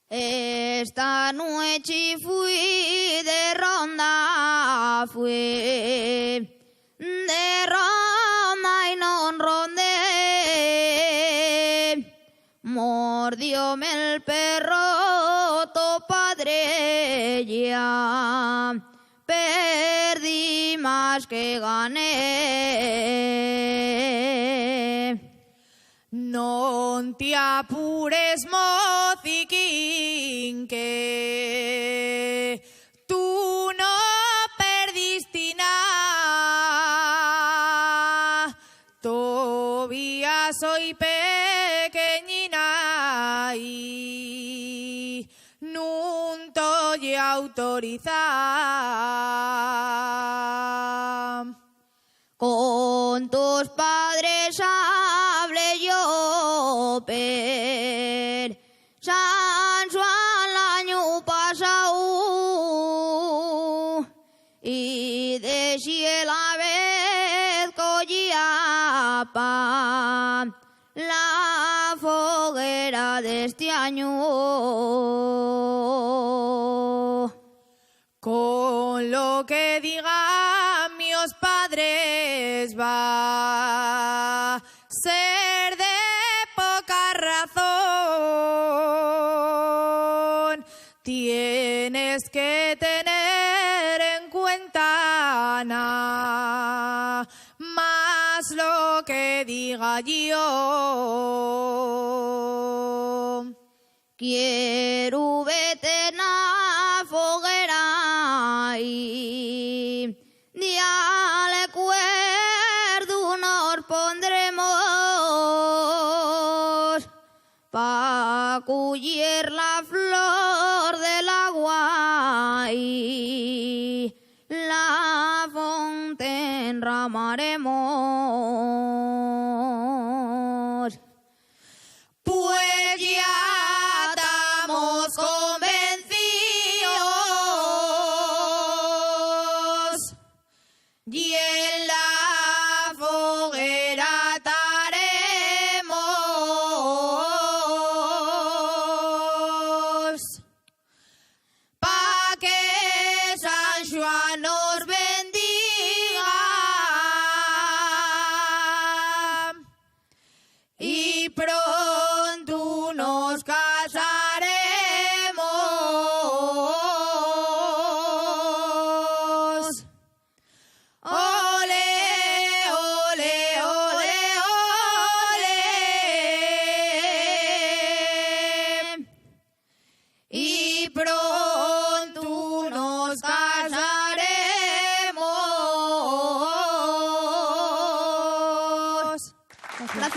Esta noche fui de ronda, fui de ronda y no rondé. Mordióme el perro, tu padre, ya perdí más que gané. Non te apures, mociquín, que tú no perdiste nada. Todavía soy pequeñina y no estoy autorizada. Con tus padres hablé yo, per San Juan el año pasado, y decía la vez cogía pa la foguera de este año. Con lo que digan mis padres va a ser de poca razón. Tienes que tener en cuenta nada más lo que diga yo. Quiero vete na foguera y día le cuerdo nos pondremos pa' coger la flor del agua y la fuente enramaremos. Pues ya estamos convencidos y en la foguera estaremos pa' que San Juan nos bendiga y pronto nos casaremos. Ole, ole, ole, ole. Y pronto nos casaremos. Gracias.